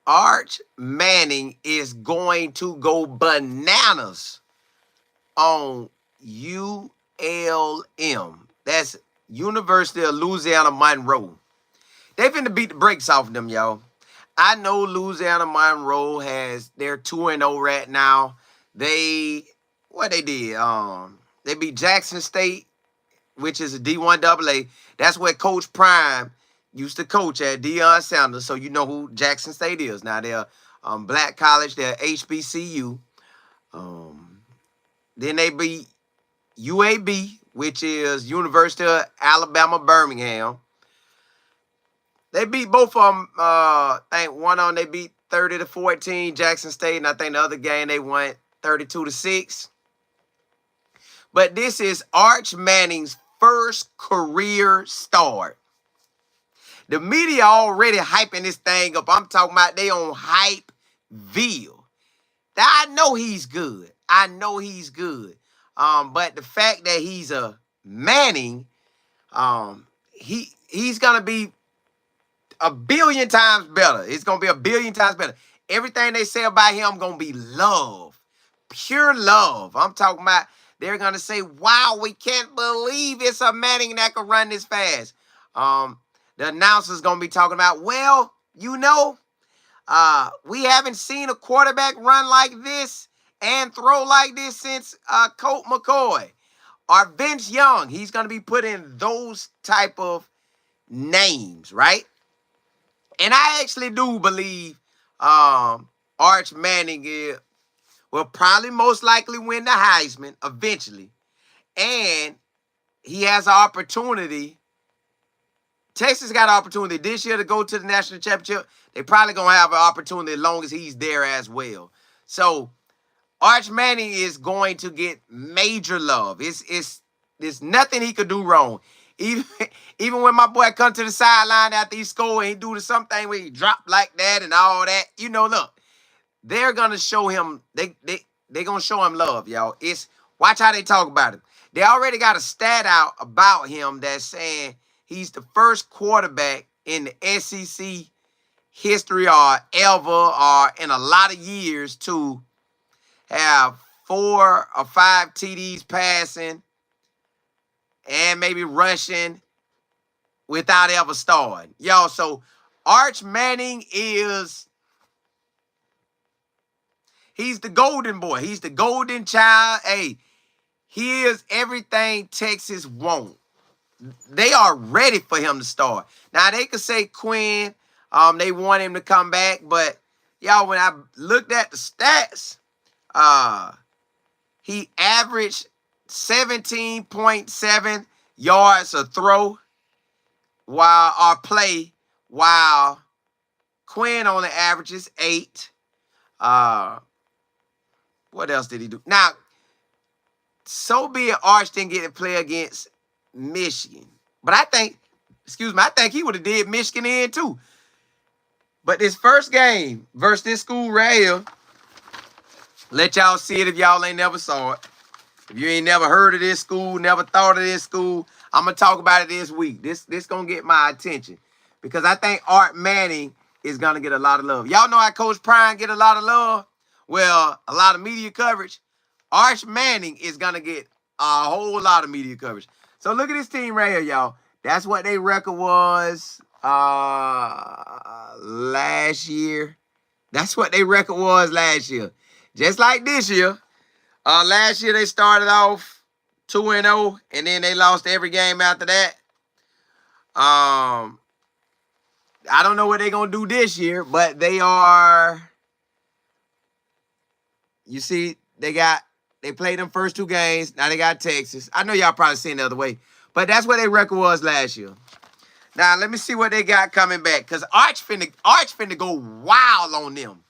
Arch Manning is going to go bananas on ULM. That's University of Louisiana Monroe. They finna beat the brakes off them, y'all. I know Louisiana Monroe they're 2-0 right now. What they did? They beat Jackson State, which is a D1 AA. That's where Coach Prime used to coach at, Deion Sanders. So you know who Jackson State is. Now they're black college. They're HBCU. Then they beat UAB, which is University of Alabama, Birmingham. They beat both of them. I think one on they beat 30-14 Jackson State, and I think the other game they won 32-6. But this is Arch Manning's first career start. The media already hyping this thing up. I'm talking about they on Hypeville. I know he's good. I know he's good. But the fact that he's a Manning, he's gonna be a billion times better. It's gonna be a billion times better. Everything they say about him gonna be love, pure love. I'm talking about they're gonna say, "Wow, we can't believe it's a Manning that can run this fast." The announcer's gonna be talking about, well, we haven't seen a quarterback run like this and throw like this since Colt McCoy or Vince Young. He's gonna be putting those type of names, right? And I actually do believe Arch Manning will probably most likely win the Heisman eventually. And he has an opportunity. Texas got an opportunity this year to go to the national championship. They probably going to have an opportunity as long as he's there as well. So Arch Manning is going to get major love. There's nothing he could do wrong. Even when my boy come to the sideline after he scored and he do something where he drop like that and all that, look, they're gonna show him. They gonna show him love, y'all. Watch how they talk about him. They already got a stat out about him that's saying he's the first quarterback in the SEC history or ever or in a lot of years to have 4 or 5 TDs passing and maybe rushing without ever starting. Y'all, so Arch Manning he's the golden boy. He's the golden child. Hey, he is everything Texas wants. They are ready for him to start. Now, they could say Quinn, they want him to come back, but y'all, when I looked at the stats, he averaged 17.7 yards a throw while Quinn only averages 8. What else did he do? Now, so be it, Arch didn't get to play against Michigan. But I think he would have did Michigan in too. But this first game versus this school right here, let y'all see it if y'all ain't never saw it. If you ain't never heard of this school, never thought of this school, I'm going to talk about it this week. This going to get my attention because I think Arch Manning is going to get a lot of love. Y'all know how Coach Prime get a lot of love? Well, a lot of media coverage. Arch Manning is going to get a whole lot of media coverage. So look at this team right here, y'all. That's what their record was last year. That's what their record was last year. Just like this year. Last year they started off 2-0, and then they lost every game after that. I don't know what they're going to do this year, but they are... You see, they played them first 2 games. Now they got Texas. I know y'all probably seen the other way. But that's what their record was last year. Now, let me see what they got coming back. Because Arch finna go wild on them.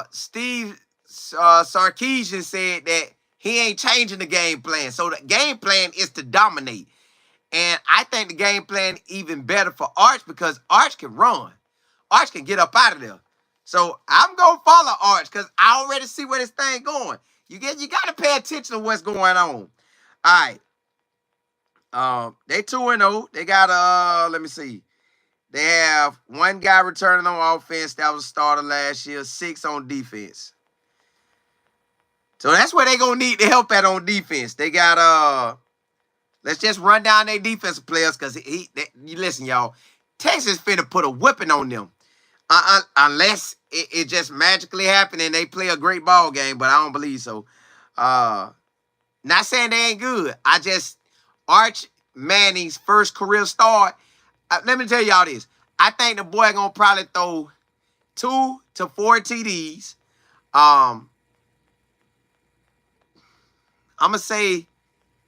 Steve Sarkisian said that he ain't changing the game plan. So the game plan is to dominate. And I think the game plan even better for Arch because Arch can run. Arch can get up out of there. So I'm going to follow Arch because I already see where this thing going. You got to pay attention to what's going on. All right. They 2-0. They got, let me see. They have one guy returning on offense that was a starter last year, 6 on defense. So that's where they're going to need the help at on defense. They got, let's just run down their defensive players because you listen, y'all, Texas finna put a whipping on them. Unless it just magically happened and they play a great ball game, but I don't believe so. Not saying they ain't good. Arch Manning's first career start, let me tell y'all this. I think the boy gonna probably throw 2 to 4 TDs. I'm gonna say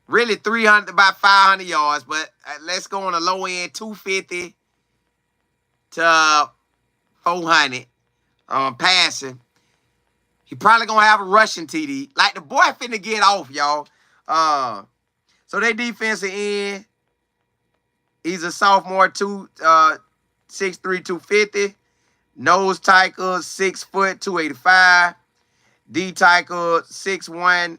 really 300, about 500 yards, but let's go on the low end, 250 to 400 passing. He probably gonna have a rushing TD. Like, the boy finna get off, y'all. So they defensive end, he's a sophomore, 6'3", 250. Nose tackle, 6 foot, 285. D tackle, 6'1",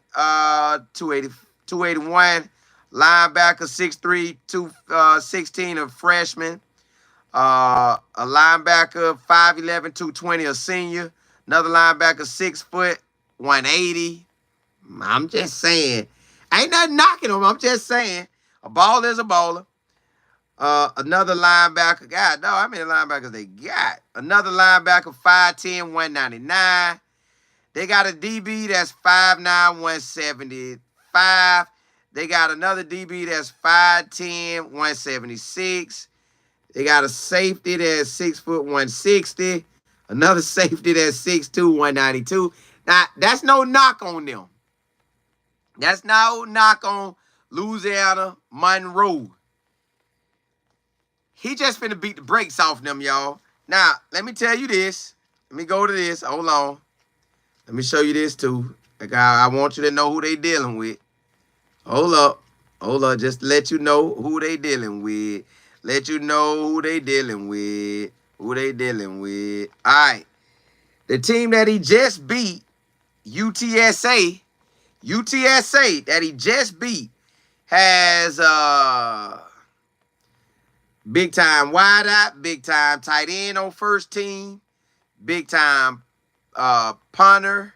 281. Linebacker, 6'3", 216, a freshman. A linebacker, 5'11", 220, a senior. Another linebacker, 6 foot, 180. I'm just saying. Ain't nothing knocking him. I'm just saying. A baller is a baller. Another linebacker. God, no, how many linebackers they got? Another linebacker, 5'10", 199. They got a DB that's 5'9", 175. They got another DB that's 5'10", 176. They got a safety that's 6 foot, 160. Another safety that's 6'2", 192. Now, that's no knock on them. That's no knock on Louisiana Monroe. He just finna beat the brakes off them, y'all. Now, let me tell you this. Let me go to this. Hold on. Let me show you this, too. Like, I want you to know who they dealing with. Hold up. Hold up. Just to let you know who they dealing with. Let you know who they dealing with. Who they dealing with. All right. The team that he just beat, UTSA that he just beat, has big time wideout, big time tight end on first team, big time punter,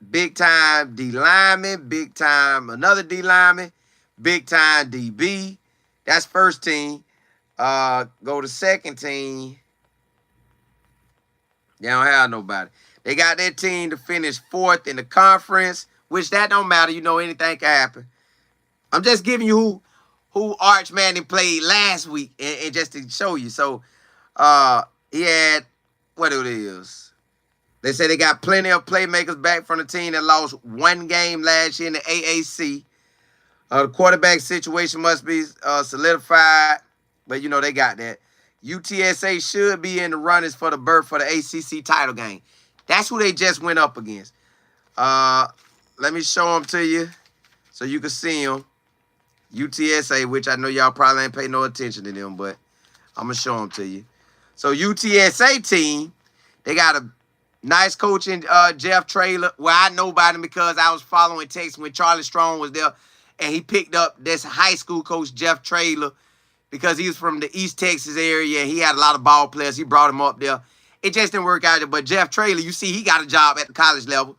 big time D lineman, big time another D lineman, big time DB. That's first team. Go to second team. They don't have nobody. They got their team to finish 4th in the conference, which that don't matter. You know, anything can happen. I'm just giving you who Arch Manning played last week and just to show you. So he had, what it is. They say they got plenty of playmakers back from the team that lost 1 game last year in the AAC. The quarterback situation must be solidified, but, you know, they got that. UTSA should be in the runnings for the berth for the ACC title game. That's who they just went up against. Let me show them to you so you can see them. UTSA, which I know y'all probably ain't pay no attention to them, but I'm going to show them to you. So UTSA team, they got a nice coach in Jeff Traylor. Well, I know about him because I was following Texas when Charlie Strong was there, and he picked up this high school coach, Jeff Traylor, because he was from the East Texas area, and he had a lot of ball players. He brought him up there. It just didn't work out there. But Jeff Traylor, you see, he got a job at the college level.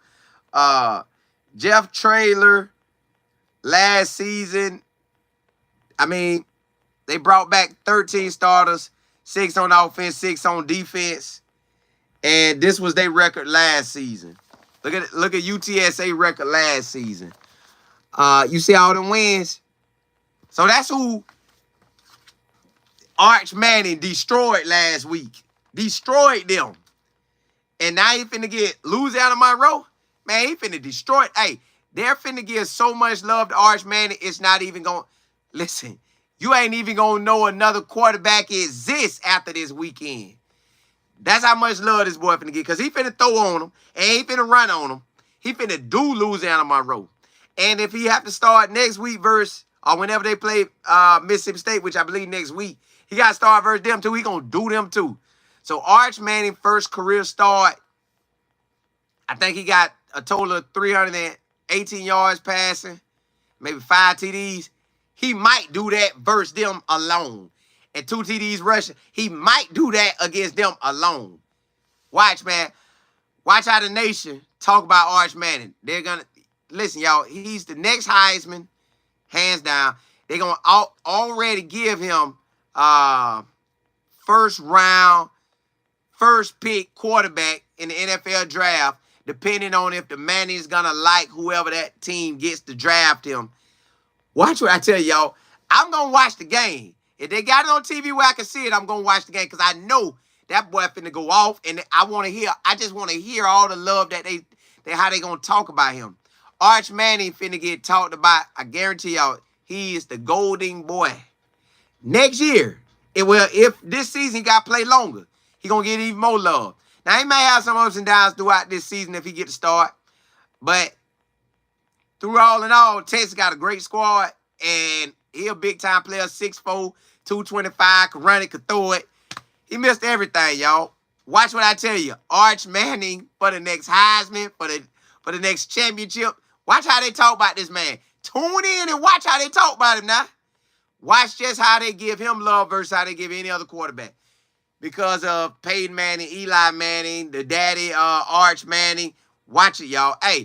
Jeff Traylor, last season, I mean, they brought back 13 starters, 6 on offense, 6 on defense. And this was their record last season. Look at UTSA record last season. You see all them wins? So that's who Arch Manning destroyed last week. Destroyed them. And now he finna get Louisiana Monroe. Man, he finna destroy it. Hey, they're finna give so much love to Arch Manning, it's not even going... Listen, you ain't even going to know another quarterback exists after this weekend. That's how much love this boy finna get. Because he finna throw on him, and he finna run on him. He finna do Louisiana Monroe. And if he have to start next week versus, or whenever they play Mississippi State, which I believe next week, he got to start versus them too. He going to do them too. So Arch Manning first career start, I think he got a total of 318 yards passing, maybe 5 TDs. He might do that versus them alone. and 2 TDs rushing. He might do that against them alone. Watch, man. Watch how the nation talk about Arch Manning. They're going to, listen, y'all, he's the next Heisman, hands down. They're going to already give him first round, first pick quarterback in the NFL draft, depending on if the Manning's going to like whoever that team gets to draft him. Watch what I tell y'all. I'm going to watch the game. If they got it on TV where I can see it, I'm going to watch the game because I know that boy finna go off, and I just want to hear all the love that how they going to talk about him. Arch Manning finna get talked about. I guarantee y'all, he is the golden boy. Next year, if this season he got to play longer, he going to get even more love. Now, he may have some ups and downs throughout this season if he get to start, but through all in all, Texas got a great squad, and he a big-time player, 6'4", 225, could run it, could throw it. He missed everything, y'all. Watch what I tell you. Arch Manning for the next Heisman, for the next championship. Watch how they talk about this man. Tune in and watch how they talk about him now. Watch just how they give him love versus how they give any other quarterback. Because of Peyton Manning, Eli Manning, the daddy Arch Manning. Watch it, y'all. Hey,